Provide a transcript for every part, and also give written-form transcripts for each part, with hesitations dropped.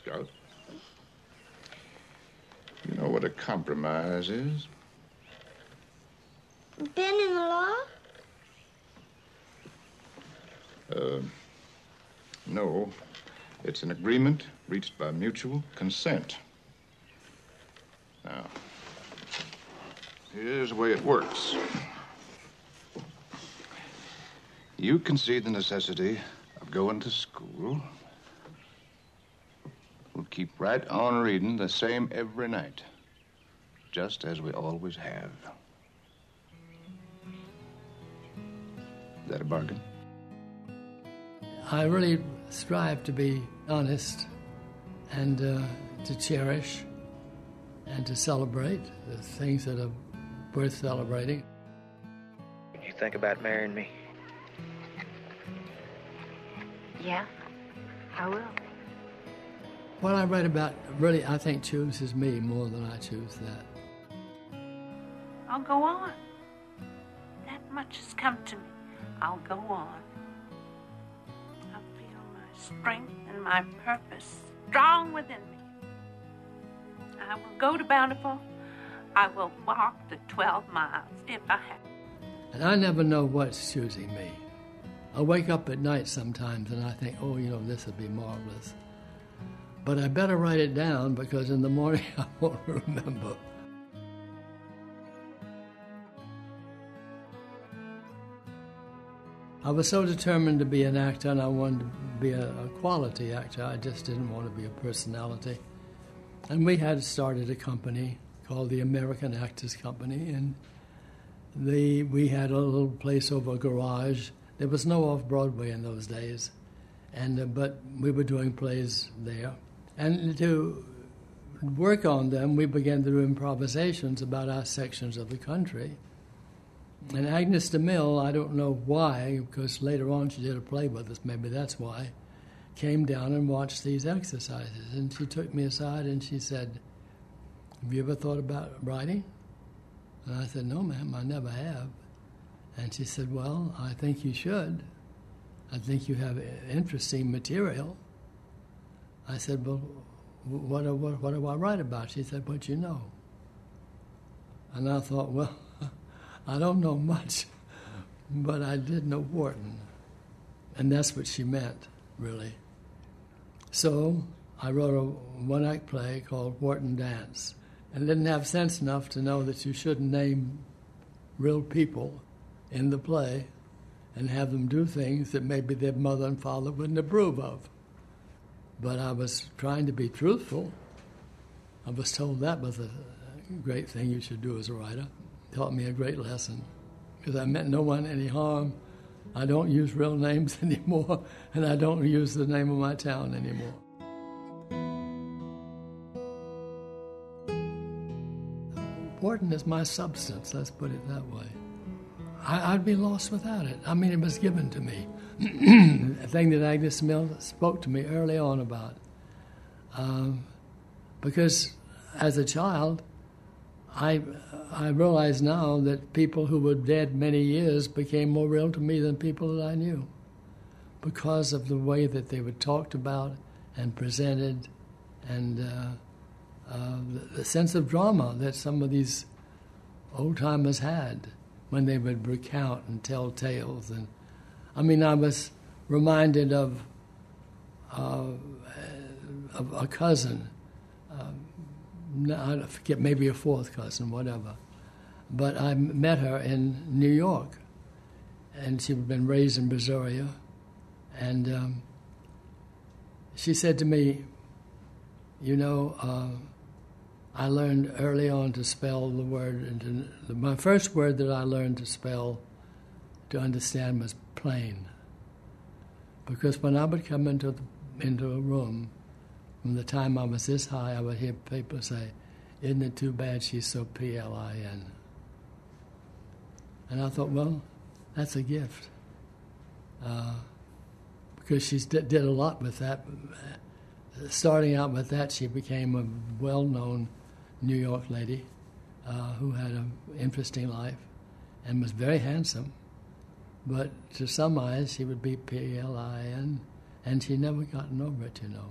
Scout. You know what a compromise is? Been in the law? No. It's an agreement reached by mutual consent. Now, here's the way it works. You concede the necessity of going to school. We'll keep right on reading the same every night, just as we always have. Is that a bargain? I really strive to be honest and to cherish and to celebrate the things that are worth celebrating. You think about marrying me? Yeah, I will. What I write about really, I think, chooses me more than I choose that. I'll go on. That much has come to me. I'll go on. I feel my strength and my purpose strong within me. I will go to Bountiful. I will walk the 12 miles if I have. And I never know what's choosing me. I wake up at night sometimes and I think, oh, you know, this would be marvelous. But I better write it down because in the morning I won't remember. I was so determined to be an actor, and I wanted to be a quality actor. I just didn't want to be a personality. And we had started a company called the American Actors Company, and we had a little place over a garage. There was no off-Broadway in those days, but we were doing plays there. And to work on them, we began to do improvisations about our sections of the country. And Agnes DeMille, I don't know why, because later on she did a play with us, maybe that's why, came down and watched these exercises. And she took me aside and she said, "Have you ever thought about writing?" And I said, "No, ma'am, I never have." And she said, "Well, I think you should. I think you have interesting material." I said, "Well, what do I write about?" She said, "What you know." And I thought, well, I don't know much, but I did know Wharton. And that's what she meant, really. So I wrote a one-act play called Wharton Dance, and didn't have sense enough to know that you shouldn't name real people in the play and have them do things that maybe their mother and father wouldn't approve of. But I was trying to be truthful. I was told that was a great thing you should do as a writer. Taught me a great lesson, because I meant no one any harm. I don't use real names anymore, and I don't use the name of my town anymore. Wharton is my substance, let's put it that way. I'd be lost without it. I mean, it was given to me. A thing that Agnes Mill spoke to me early on about. Because as a child, I realize now that people who were dead many years became more real to me than people that I knew, because of the way that they were talked about and presented, and the sense of drama that some of these old-timers had when they would recount and tell tales. And I mean, I was reminded of a cousin, I forget, maybe a fourth cousin, whatever. But I met her in New York, and she had been raised in Missouri. And she said to me, "You know, I learned early on to spell the word. My first word that I learned to spell, to understand, was plain. Because when I would come into a room, from the time I was this high, I would hear people say, 'Isn't it too bad she's so P-L-I-N?' And I thought, well, that's a gift. Because she did a lot with that. Starting out with that, she became a well-known New York lady who had an interesting life and was very handsome. But to some eyes, she would be P-L-I-N, and she never gotten over it, you know.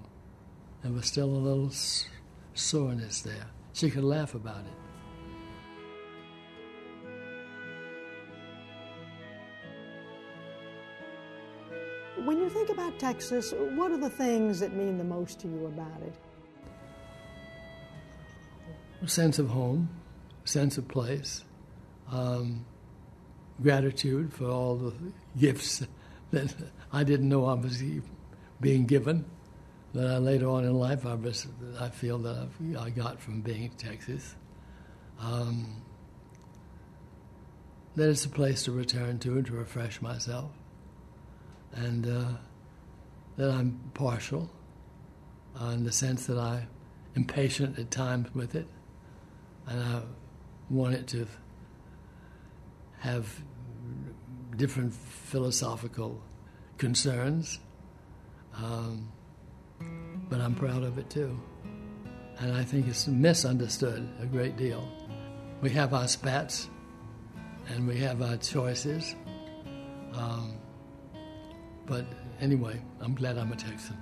there was still a little soreness there. She could laugh about it. When you think about Texas, what are the things that mean the most to you about it? A sense of home, a sense of place, gratitude for all the gifts that I didn't know I was being given, that I later on in life I feel that I got from being in Texas. That it's a place to return to and to refresh myself, and that I'm partial in the sense that I'm impatient at times with it, and I want it to have different philosophical concerns, but I'm proud of it too. And I think it's misunderstood a great deal. We have our spats and we have our choices, but anyway, I'm glad I'm a Texan.